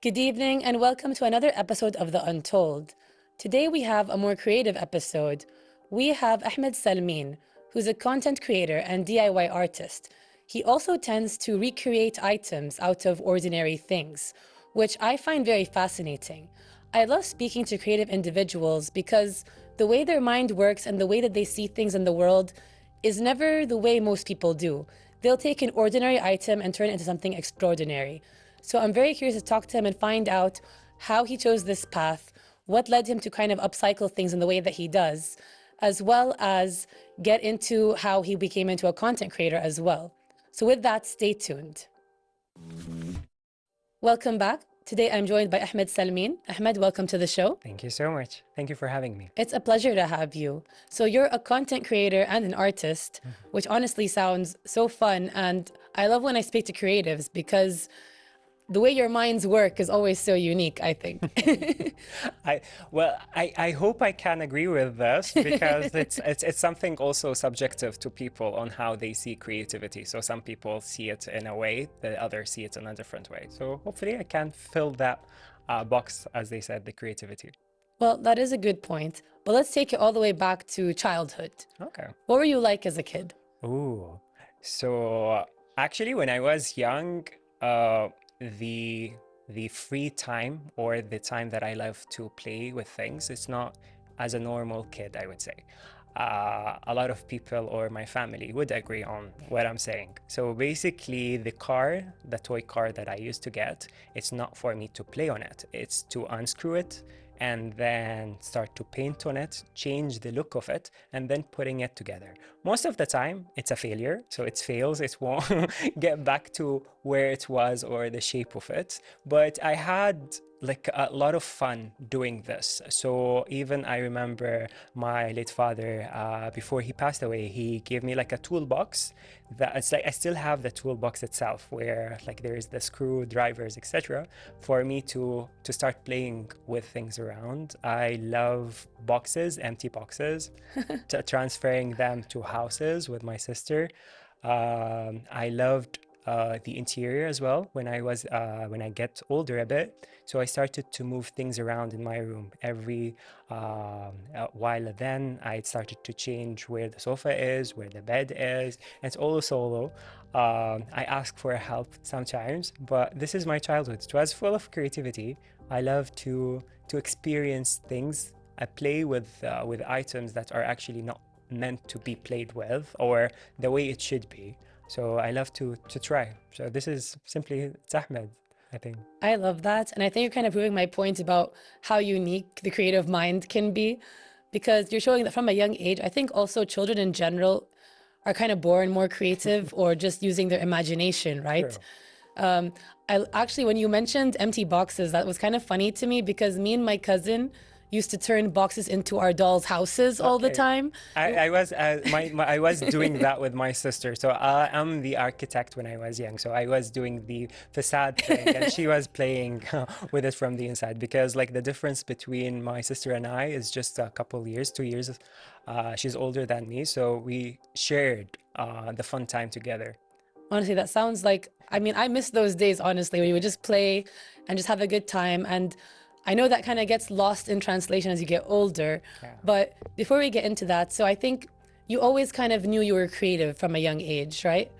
Good evening and welcome to another episode of The Untold. Today we have a more creative episode. We have Ahmad Salmeen, who's a content creator and DIY artist. He also tends to recreate items out of ordinary things, which I find very fascinating. I love speaking to creative individuals because the way their mind works and the way that they see things in the world is never the way most people do. They'll take an ordinary item and turn it into something extraordinary. So I'm very curious to talk to him and find out how he chose this path, what led him to kind of upcycle things in the way that he does, as well as get into how he became into a content creator as well. So with that, stay tuned. Welcome back. Today I'm joined by Ahmad Salmeen. Ahmad, welcome to the show. Thank you so much. Thank you for having me. It's a pleasure to have you. So you're a content creator and an artist, which honestly sounds so fun. And I love when I speak to creatives because the way your minds work is always so unique, I think. I hope I can agree with this because it's something also subjective to people on how they see creativity. So some people see it in a way, the others see it in a different way. So hopefully I can fill that box, as they said, the creativity. Well, that is a good point. But let's take it all the way back to childhood. Okay. What were you like as a kid? Ooh. So actually, when I was young, the free time or the time that I love to play with things, it's not as a normal kid, I would say. A lot of people or my family would agree on what I'm saying. So basically the toy car that I used to get, it's not for me to play on it. It's to unscrew it and then start to paint on it, change the look of it, and then putting it together. Most of the time, it's a failure. So it fails, it won't get back to where it was or the shape of it. But I had like a lot of fun doing this. So even I remember my late father, before he passed away, he gave me like a toolbox that it's like I still have the toolbox itself where like there's the screwdrivers, etc. for me to start playing with things around. I love boxes, empty boxes, transferring them to houses with my sister. I loved the interior as well when I get older a bit. So I started to move things around in my room every while. Then I started to change where the sofa is, where the bed is. It's all solo. I ask for help sometimes, but this is my childhood. It was full of creativity. I love to experience things. I play with items that are actually not meant to be played with or the way it should be. So I love to try. So this is simply, it's Ahmed, I think. I love that. And I think you're kind of proving my point about how unique the creative mind can be, because you're showing that from a young age. I think also children in general are kind of born more creative or just using their imagination, right? I actually, when you mentioned empty boxes, that was kind of funny to me because me and my cousin used to turn boxes into our dolls' houses all the time. I was doing that with my sister. So I'm the architect when I was young. So I was doing the facade thing and she was playing with it from the inside because like the difference between my sister and I is just a couple years, 2 years. She's older than me. So we shared the fun time together. Honestly, that sounds like, I mean, I miss those days, honestly, when you would just play and just have a good time. And I know that kind of gets lost in translation as you get older, but before we get into that, so I think you always kind of knew you were creative from a young age, right?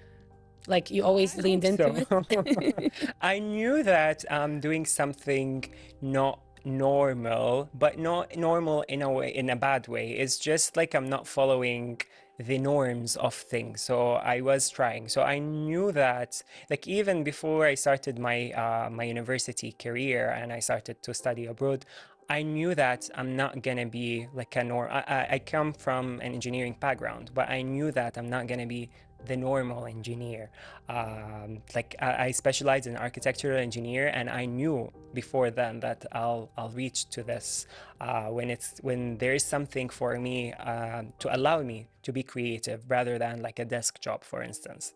Like you always leaned into it. I knew that I'm doing something not normal, but not normal in a way, in a bad way. It's just like I'm not following the norms of things. So I was trying. So I knew that, like even before I started my my university career and I started to study abroad, I knew that I'm not gonna be like a norm. I come from an engineering background, but I knew that I'm not gonna be the normal engineer. I specialized in architectural engineer, and I knew before then that I'll reach to this when there is something for me to allow me to be creative rather than like a desk job, for instance.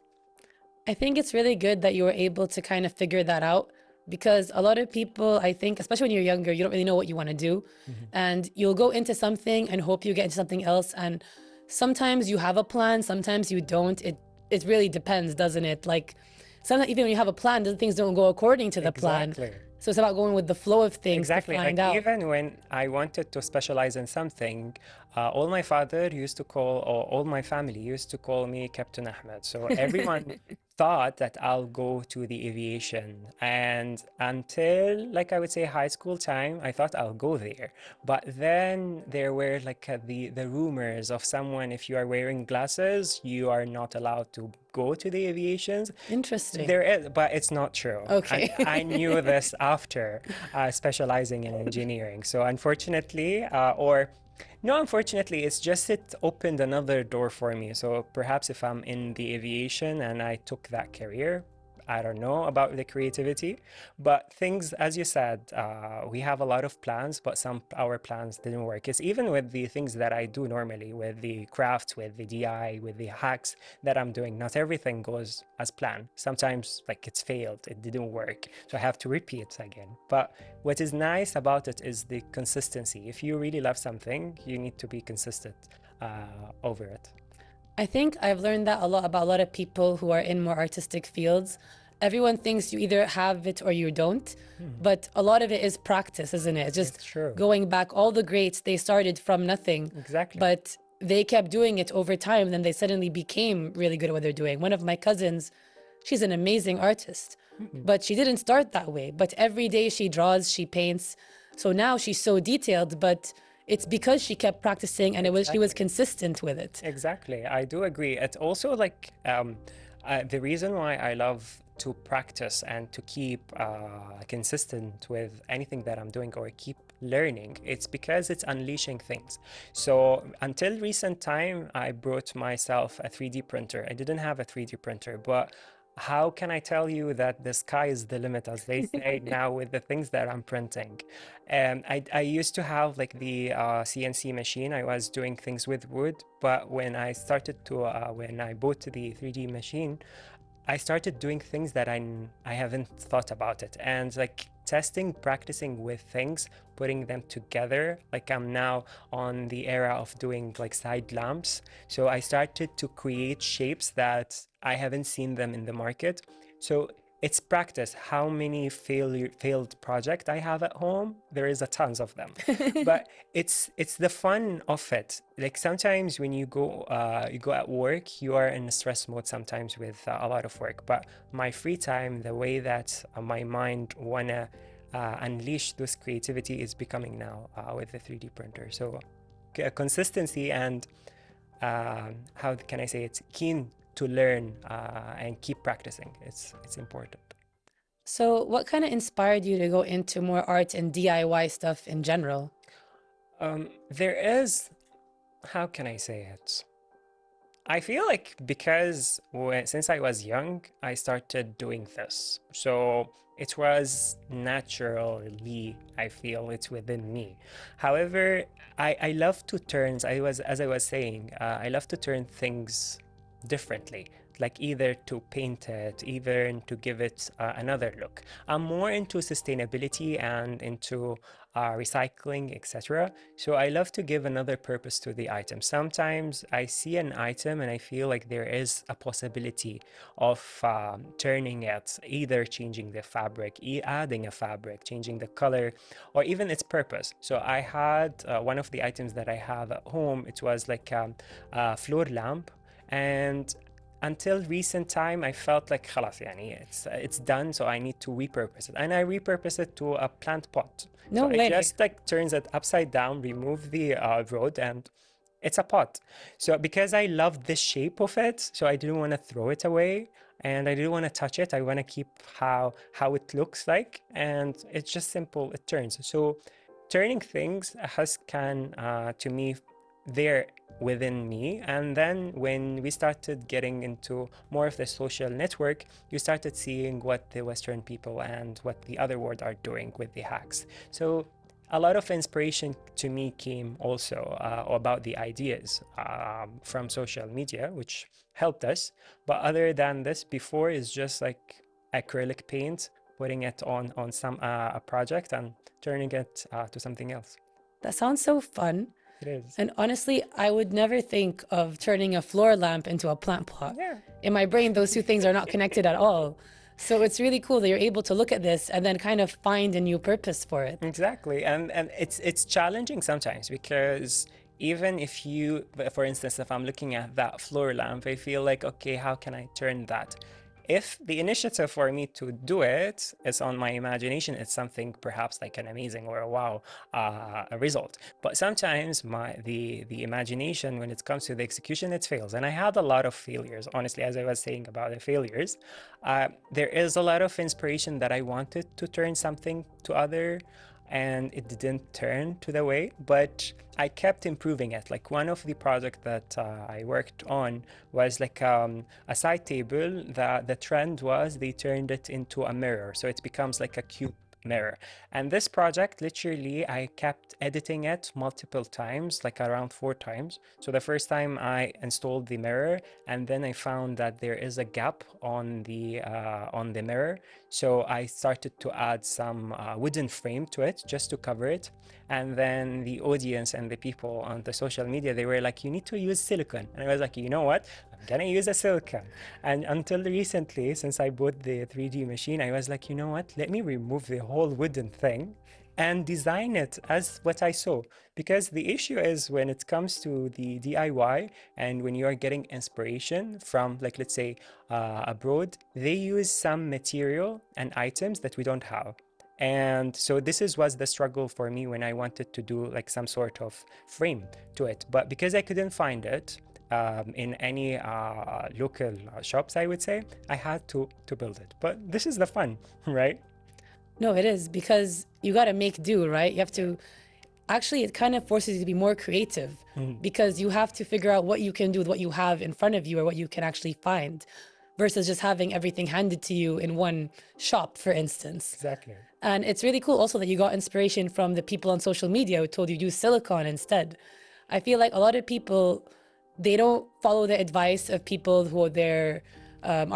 I think it's really good that you were able to kind of figure that out, because a lot of people, I think, especially when you're younger, you don't really know what you want to do. And you'll go into something and hope you get into something else. And sometimes you have a plan, sometimes you don't. It really depends, doesn't it? Like sometimes even when you have a plan, things don't go according to the plan. So it's about going with the flow of things Exactly. to find Like out. even when I wanted to specialize in something, all my father used to call, or all my family used to call me Captain Ahmed. So everyone thought that I'll go to the aviation. And until, like I would say, high school time, I thought I'll go there. But then there were like the rumors of someone, if you are wearing glasses, you are not allowed to go to the aviations. Interesting. There is, but it's not true. Okay. I knew this after specializing in engineering. So unfortunately, or no, unfortunately, it's just it opened another door for me. So perhaps if I'm in the aviation and I took that career, I don't know about the creativity, but things, as you said, we have a lot of plans, but some our plans didn't work. It's even with the things that I do normally, with the crafts, with the DI, with the hacks that I'm doing. Not everything goes as planned. Sometimes, like it's failed, it didn't work, so I have to repeat again. But what is nice about it is the consistency. If you really love something, you need to be consistent over it. I think I've learned that a lot about a lot of people who are in more artistic fields. Everyone thinks you either have it or you don't, but a lot of it is practice, isn't it? It's just It's true. going back. All the greats, they started from nothing, Exactly. but they kept doing it over time. Then they suddenly became really good at what they're doing. One of my cousins, she's an amazing artist, but she didn't start that way. But every day she draws, she paints. So now she's so detailed, but it's because she kept practicing and she was consistent with it. Exactly, I do agree. It's also like the reason why I love to practice and to keep consistent with anything that I'm doing or keep learning, it's because it's unleashing things. So until recent time, I brought myself a 3D printer. I didn't have a 3D printer, but how can I tell you that the sky is the limit, as they say now, with the things that I'm printing? I used to have like the CNC machine. I was doing things with wood, but when I started to, when I bought the 3D machine, I started doing things that I haven't thought about it, and like testing, practicing with things, putting them together. Like I'm now on the era of doing like side lamps. So I started to create shapes that I haven't seen them in the market. So it's practice. How many failed projects I have at home? There is a tons of them, but it's the fun of it. Like sometimes when you go at work, you are in a stress mode sometimes with a lot of work. But my free time, the way that my mind wanna unleash this creativity is becoming now with the 3D printer. So consistency and how can I say it? Keen to learn and keep practicing. It's important. So what kind of inspired you to go into more art and DIY stuff in general? There is, how can I say it? I feel like because since I was young, I started doing this. So it was naturally, I feel it's within me. However, I love to turn, as I was saying, I love to turn things differently, like either to paint it, either to give it another look. I'm more into sustainability and into recycling, etc. So I love to give another purpose to the item. Sometimes I see an item and I feel like there is a possibility of turning it, either changing the fabric, adding a fabric, changing the color, or even its purpose. So I had one of the items that I have at home, it was like a floor lamp, and until recent time I felt like خلاص يعني it's done, so I need to repurpose it, and I repurpose it to a plant pot. No So way. I just like turns it upside down, remove the rod, and it's a pot. So because I love the shape of it, so I didn't want to throw it away and I didn't want to touch it. I want to keep how it looks like, and it's just simple, it turns. So turning things can to me there within me. And then when we started getting into more of the social network, you started seeing what the Western people and what the other world are doing with the hacks. So a lot of inspiration to me came also about the ideas from social media, which helped us. But other than this, before is just like acrylic paint, putting it on some a project and turning it to something else. That sounds so fun. It is. And honestly, I would never think of turning a floor lamp into a plant pot. Yeah. In my brain, those two things are not connected at all. So it's really cool that you're able to look at this and then kind of find a new purpose for it. Exactly. And it's challenging sometimes because even if you, for instance, if I'm looking at that floor lamp, I feel like, okay, how can I turn that? If the initiative for me to do it is on my imagination, it's something perhaps like an amazing or a wow a result. But sometimes the imagination, when it comes to the execution, it fails. And I had a lot of failures, honestly, as I was saying about the failures. There is a lot of inspiration that I wanted to turn something to other, and it didn't turn to the way, but I kept improving it. Like one of the projects that I worked on was like a side table that the trend was they turned it into a mirror. So it becomes like a cube mirror. And this project, literally, I kept editing it multiple times, like around 4 times. So the first time I installed the mirror, and then I found that there is a gap on the mirror. So I started to add some wooden frame to it just to cover it. And then the audience and the people on the social media, they were like, you need to use silicone. And I was like, you know what? I'm gonna use a silicone. And until recently, since I bought the 3D machine, I was like, you know what? Let me remove the whole wooden thing and design it as what I saw. Because the issue is when it comes to the DIY and when you are getting inspiration from, like, let's say abroad, they use some material and items that we don't have. And so this was the struggle for me when I wanted to do like some sort of frame to it. But because I couldn't find it in any local shops, I would say, I had to build it. But this is the fun, right? No, it is, because you got to make do, right? You have to, actually, it kind of forces you to be more creative because you have to figure out what you can do with what you have in front of you or what you can actually find versus just having everything handed to you in one shop, for instance. Exactly. And it's really cool also that you got inspiration from the people on social media who told you use silicone instead. I feel like a lot of people, they don't follow the advice of people who are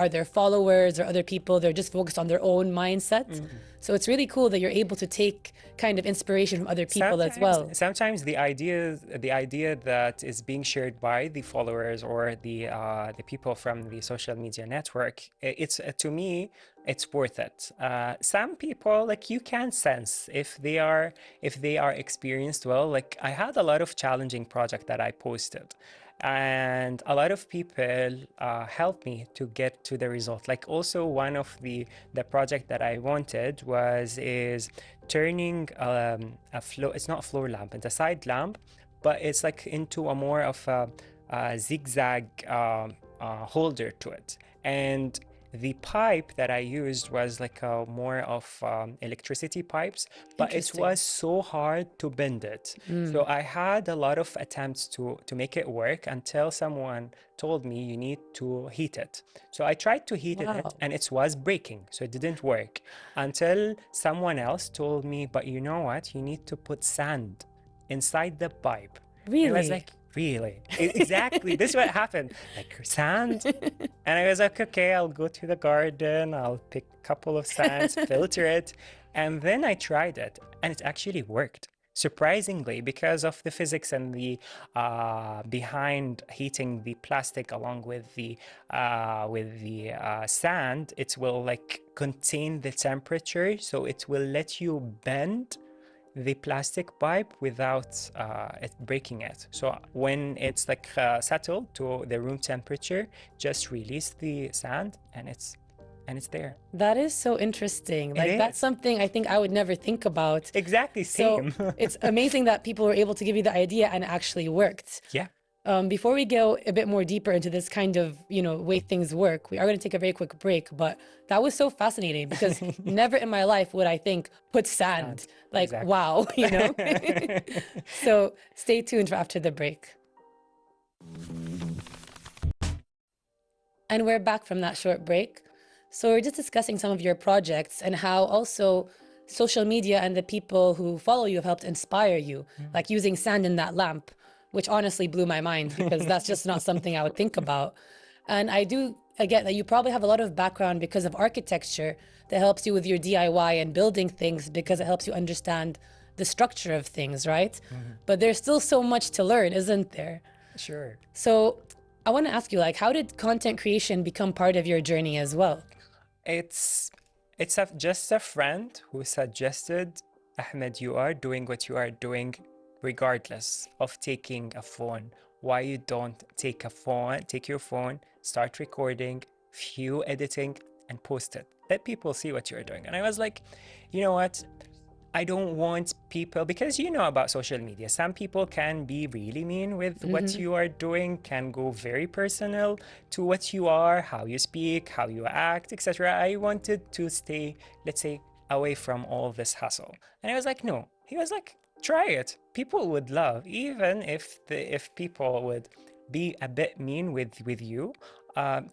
their followers or other people. They're just focused on their own mindset. So it's really cool that you're able to take kind of inspiration from other people as well. Sometimes the idea that is being shared by the followers or the people from the social media network, it's to me, it's worth it. Some people, like, you can sense if they are experienced well. Like, I had a lot of challenging projects that I posted, and a lot of people helped me to get to the result. Like, also one of the project that I wanted is turning it's not a floor lamp, it's a side lamp, but it's like into a more of a zigzag holder to it. And the pipe that I used was like a more of electricity pipes, but it was so hard to bend it. So I had a lot of attempts to make it work until someone told me you need to heat it. So I tried to heat it and it was breaking, so it didn't work until someone else told me, but you know what, you need to put sand inside the pipe. Really? And I was like, really? Exactly. This is what happened. Like, sand? And I was like, okay, I'll go to the garden, I'll pick a couple of sands, filter it. And then I tried it, and it actually worked. Surprisingly, because of the physics and the behind heating the plastic along with the sand, it will like contain the temperature, so it will let you bend the plastic pipe without it breaking it. So when it's like settled to the room temperature, just release the sand and it's there. That is so interesting. Like, that's something I think I would never think about. Exactly, same. So it's amazing that people were able to give you the idea and it actually worked. Yeah. Before we go a bit more deeper into this kind of, way things work, we are going to take a very quick break, but that was so fascinating because never in my life would I think put sand. Like, wow, So stay tuned for after the break. And we're back from that short break. So we're just discussing some of your projects and how also social media and the people who follow you have helped inspire you, like using sand in that lamp, which honestly blew my mind because that's just not something I would think about. And I get that you probably have a lot of background because of architecture that helps you with your DIY and building things because it helps you understand the structure of things, right? But there's still so much to learn, isn't there? Sure. So I want to ask you, like, how did content creation become part of your journey as well? It's just a friend who suggested, Ahmed, you are doing what you are doing regardless of taking a phone. Why you don't take your phone, start recording, few editing, and post it. Let people see what you're doing. And I was like, you know what? I don't want people, because you know about social media, some people can be really mean with what you are doing, can go very personal to what you are, how you speak, how you act, etc. I wanted to stay, let's say, away from all this hustle. And I was like, no. He was like, try it. People would love, even if people would be a bit mean with you,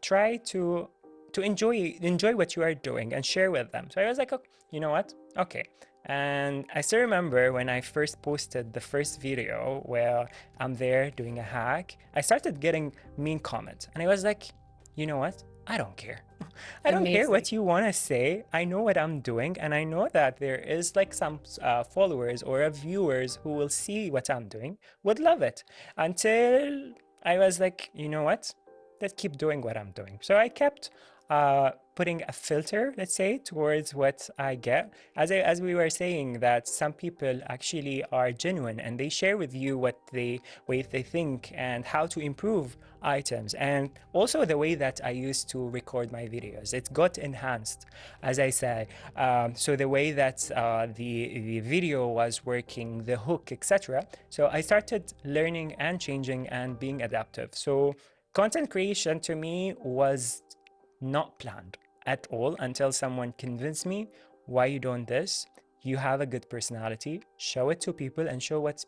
try to enjoy what you are doing and share with them. So I was like, oh, you know what? Okay. And I still remember when I first posted the first video where I'm there doing a hack, I started getting mean comments. And I was like, you know what? I don't care. I don't care what you want to say. I know what I'm doing. And I know that there is like some followers or viewers who will see what I'm doing, would love it. Until I was like, you know what? Let's keep doing what I'm doing. So I kept putting a filter, let's say, towards what I get. As we were saying, that some people actually are genuine and they share with you what they think and how to improve items, and also the way that I used to record my videos. It got enhanced, as I said. So the way that the video was working, the hook, etc. So I started learning and changing and being adaptive. So content creation to me was not planned at all until someone convinced me, why you doing this? You have a good personality, show it to people and show what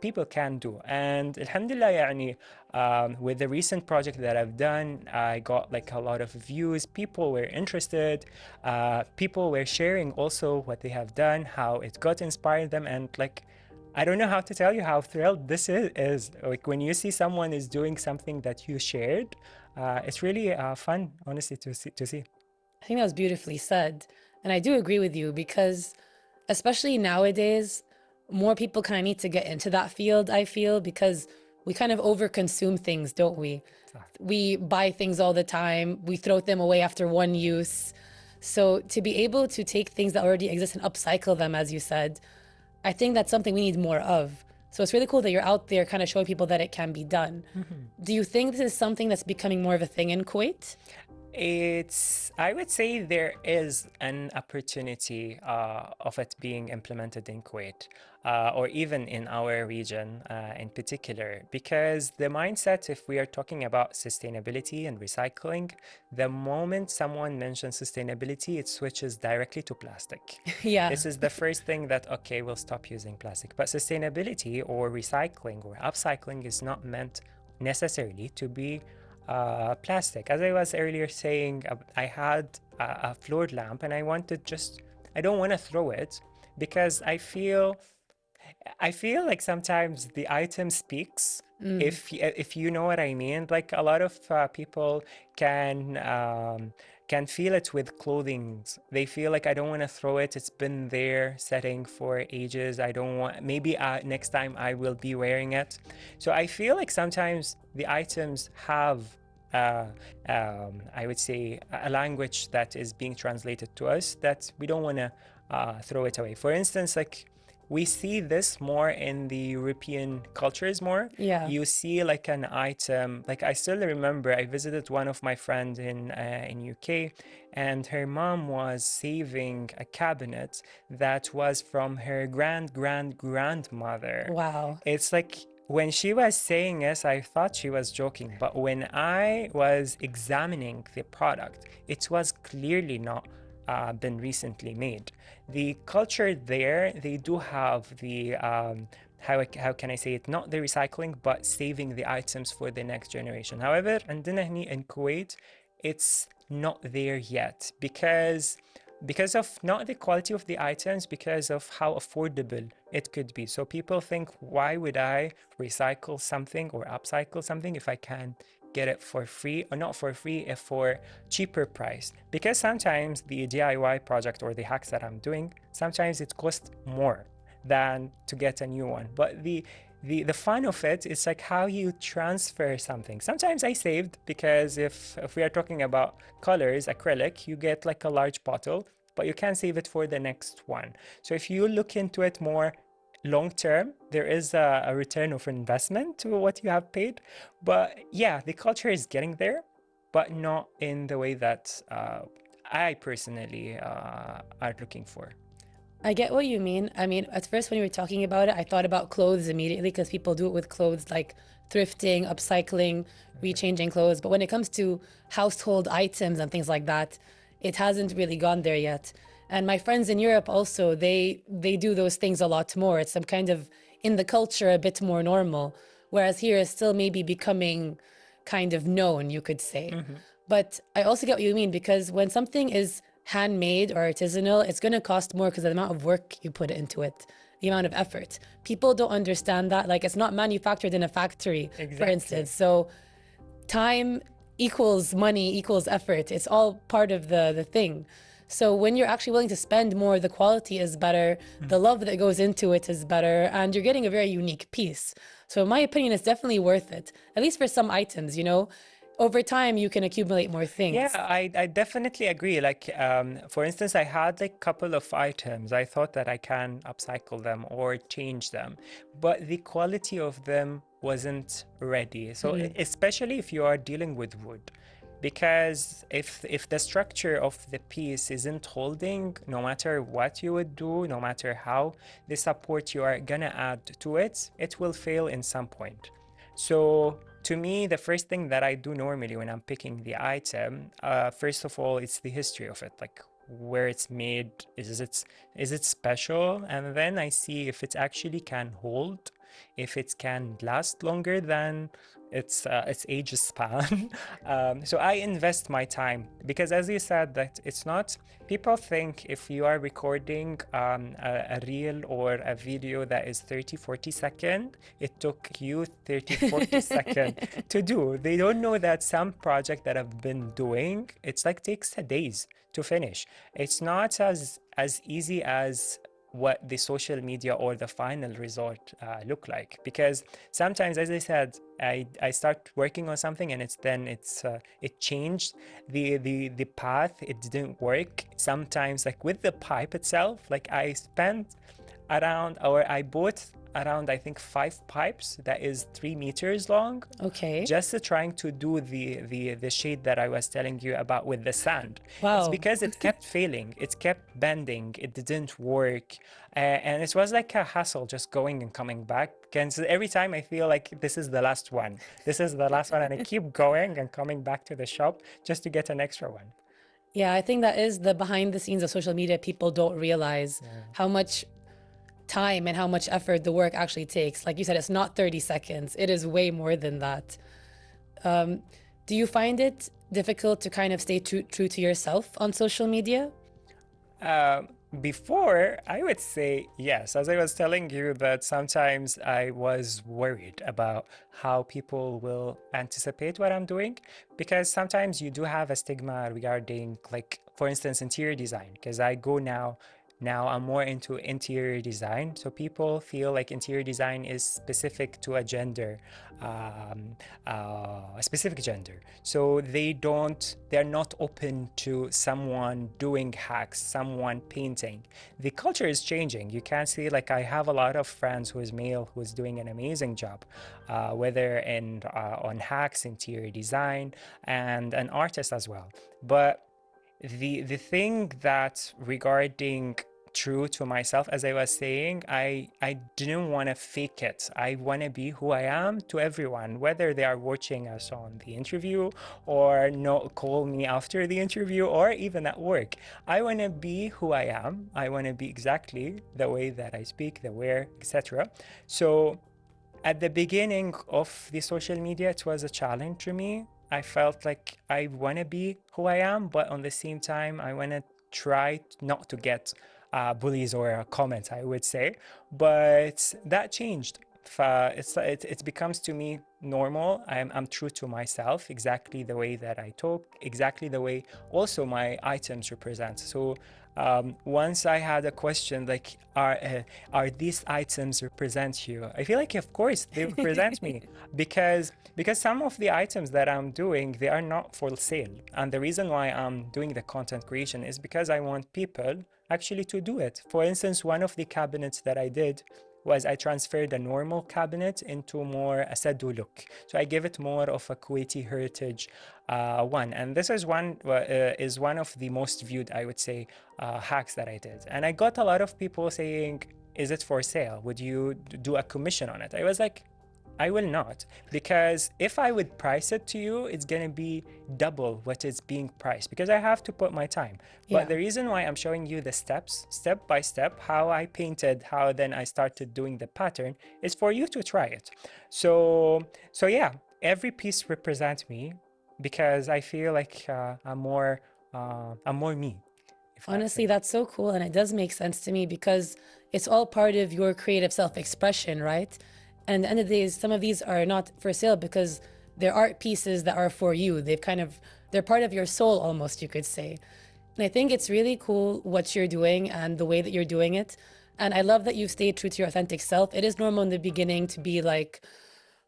people can do. And alhamdulillah, يعني, with the recent project that I've done, I got like a lot of views. People were interested. People were sharing also what they have done, how it got inspired them. And like, I don't know how to tell you how thrilled this is. Like when you see someone is doing something that you shared, it's really fun, honestly, to see. I think that was beautifully said. And I do agree with you, because especially nowadays, more people kind of need to get into that field, I feel, because we kind of overconsume things, don't we? We buy things all the time. We throw them away after one use. So to be able to take things that already exist and upcycle them, as you said, I think that's something we need more of. So it's really cool that you're out there kind of showing people that it can be done. Do you think this is something that's becoming more of a thing in Kuwait? I would say there is an opportunity of it being implemented in Kuwait, or even in our region in particular, because the mindset, if we are talking about sustainability and recycling, the moment someone mentions sustainability, it switches directly to plastic. Yeah. This is the first thing that, okay, we'll stop using plastic. But sustainability or recycling or upcycling is not meant necessarily to be plastic. As I was earlier saying, I had a floor lamp and I don't want to throw it, because I feel like sometimes the item speaks. If you know what I mean. Like a lot of people can feel it with clothing. They feel like, I don't want to throw it. It's been there setting for ages. I don't want, maybe next time I will be wearing it. So I feel like sometimes the items have I would say a language that is being translated to us that we don't want to throw it away. For instance, like we see this more in the European cultures more. Yeah. You see like an item, like I still remember I visited one of my friends in UK, and her mom was saving a cabinet that was from her grandmother. Wow. It's like, when she was saying this, I thought she was joking, but when I was examining the product, it was clearly not been recently made. The culture there, they do have the how can I say it? Not the recycling, but saving the items for the next generation. However, عندنا هني in Kuwait, it's not there yet, because of not the quality of the items, because of how affordable it could be. So people think, why would I recycle something or upcycle something if I can get it for free, or not for free, if for cheaper price? Because sometimes the DIY project or the hacks that I'm doing, sometimes it costs more than to get a new one. But the fun of it is like how you transfer something. Sometimes I saved, because if we are talking about colors, acrylic, you get like a large bottle, but you can save it for the next one. So if you look into it more long term, there is a return of investment to what you have paid. But yeah, the culture is getting there, but not in the way that I personally are looking for. I get what you mean. I mean, at first when you were talking about it, I thought about clothes immediately because people do it with clothes like thrifting, upcycling, rechanging clothes. But when it comes to household items and things like that, it hasn't really gone there yet. And my friends in Europe also, they do those things a lot more. It's some kind of in the culture a bit more normal, whereas here it's still maybe becoming kind of known, you could say. But I also get what you mean, because when something is handmade or artisanal, it's going to cost more because of the amount of work you put into it, the amount of effort. People don't understand that. Like, it's not manufactured in a factory, for instance. So time equals money equals effort. It's all part of the thing. So when you're actually willing to spend more, the quality is better, the love that goes into it is better, and you're getting a very unique piece. So in my opinion, it's definitely worth it, at least for some items, you know? Over time, you can accumulate more things. Yeah, I definitely agree. Like, for instance, I had like a couple of items. I thought that I can upcycle them or change them, but the quality of them wasn't ready. So especially if you are dealing with wood, because if the structure of the piece isn't holding, no matter what you would do, no matter how the support you are gonna add to it, it will fail in some point. So to me, the first thing that I do normally when I'm picking the item, first of all, it's the history of it, like where it's made, is it special? And then I see if it actually can hold, if it can last longer than its age span. So I invest my time, because as you said, that it's not, people think if you are recording a reel or a video that is 30-40 seconds, it took you 30-40 seconds to do. They don't know that some project that I've been doing, it's like takes days to finish. It's not as easy as what the social media or the final result look like, because sometimes, as I said, I start working on something and it changed the path, it didn't work. Sometimes, like with the pipe itself, like I bought around, I think, 5 pipes that is 3 meters long. Okay. Just trying to do the shade that I was telling you about with the sand. Wow. It's because it kept failing, it kept bending, it didn't work, and it was like a hassle just going and coming back. And so every time I feel like this is the last one, and I keep going and coming back to the shop just to get an extra one. Yeah, I think that is the behind the scenes of social media. People don't realize how much time and how much effort the work actually takes. Like you said, it's not 30 seconds. It is way more than that. Do you find it difficult to kind of stay true to yourself on social media? Before, I would say yes. As I was telling you, that sometimes I was worried about how people will anticipate what I'm doing, because sometimes you do have a stigma regarding, like, for instance, interior design, because I go now I'm more into interior design. So people feel like interior design is specific to a gender, a specific gender. So they're not open to someone doing hacks, someone painting. The culture is changing. You can see, like, I have a lot of friends who is male, who is doing an amazing job, whether on hacks, interior design, and an artist as well. But the thing that regarding true to myself, as I was saying, I didn't want to fake it. I want to be who I am to everyone, whether they are watching us on the interview or no call me after the interview or even at work. I want to be who I am. I want to be exactly the way that I speak, the wear, etc. So at the beginning of the social media, it was a challenge to me. I felt like I want to be who I am, but on the same time, I want to try not to get bullies or comments, I would say. But that changed. it becomes to me normal. I'm true to myself, exactly the way that I talk, exactly the way also my items represent. So once I had a question like, are these items represent you? I feel like, of course, they represent me because some of the items that I'm doing, they are not for sale. And the reason why I'm doing the content creation is because I want people actually to do it. For instance, one of the cabinets that I did was I transferred a normal cabinet into more a Sado look. So I give it more of a Kuwaiti heritage one. And this is one of the most viewed, I would say, hacks that I did. And I got a lot of people saying, is it for sale? Would you do a commission on it? I was like, I will not, because if I would price it to you, it's going to be double what is being priced, because I have to put my time. Yeah. But the reason why I'm showing you the steps, step by step, how I painted, how then I started doing the pattern, is for you to try it. So yeah, every piece represents me, because I feel like I'm more me. Honestly, that's so cool. And it does make sense to me because it's all part of your creative self-expression, right? And at the end of the day, some of these are not for sale because they're art pieces that are for you. They're part of your soul almost, you could say. And I think it's really cool what you're doing and the way that you're doing it. And I love that you've stayed true to your authentic self. It is normal in the beginning to be like,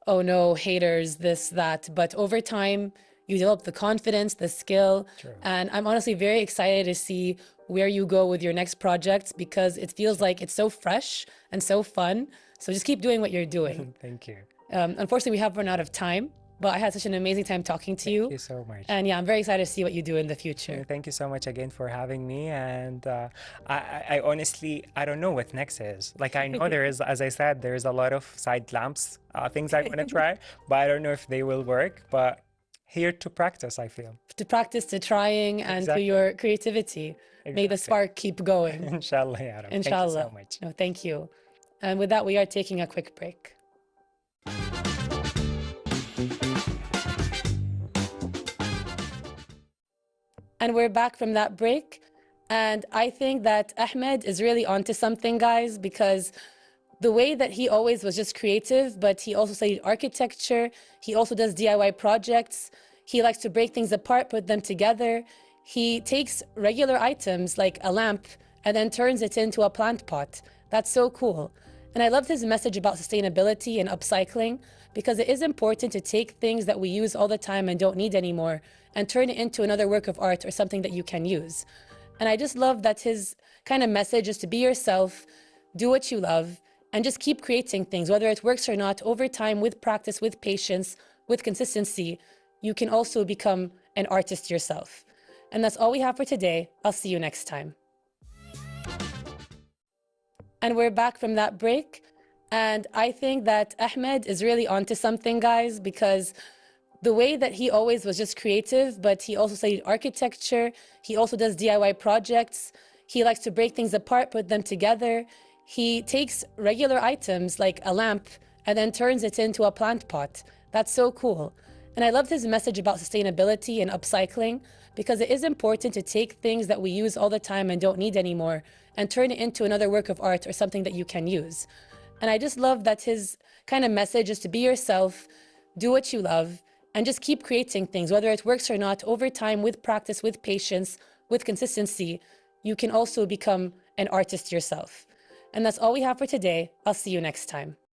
oh no, haters, this, that. But over time, you develop the confidence, the skill. True. And I'm honestly very excited to see where you go with your next projects because it feels like it's so fresh and so fun. So just keep doing what you're doing. Thank you. Unfortunately, we have run out of time, but I had such an amazing time talking to you. Thank you so much. And yeah, I'm very excited to see what you do in the future. Thank you so much again for having me. And I honestly, I don't know what next is. Like, I know there is, as I said, there's a lot of side lamps, things I want to try, but I don't know if they will work. But here to practice, I feel. To practice, to trying, and Exactly. to your creativity. Exactly. May the spark keep going. Inshallah, ya Rab. Inshallah. Thank you so much. No, thank you. And with that, we are taking a quick break. And we're back from that break. And I think that Ahmed is really onto something, guys, because the way that he always was just creative, but he also studied architecture. He also does DIY projects. He likes to break things apart, put them together. He takes regular items like a lamp and then turns it into a plant pot. That's so cool. And I loved his message about sustainability and upcycling because it is important to take things that we use all the time and don't need anymore and turn it into another work of art or something that you can use. And I just love that his kind of message is to be yourself, do what you love, and just keep creating things, whether it works or not. Over time, with practice, with patience, with consistency, you can also become an artist yourself. And that's all we have for today. I'll see you next time. And we're back from that break. And I think that Ahmed is really onto something, guys, because the way that he always was just creative, but he also studied architecture. He also does DIY projects. He likes to break things apart, put them together. He takes regular items like a lamp and then turns it into a plant pot. That's so cool. And I loved his message about sustainability and upcycling because it is important to take things that we use all the time and don't need anymore and turn it into another work of art or something that you can use. And I just love that his kind of message is to be yourself, do what you love, and just keep creating things, whether it works or not. Over time, with practice, with patience, with consistency, you can also become an artist yourself. And that's all we have for today. I'll see you next time.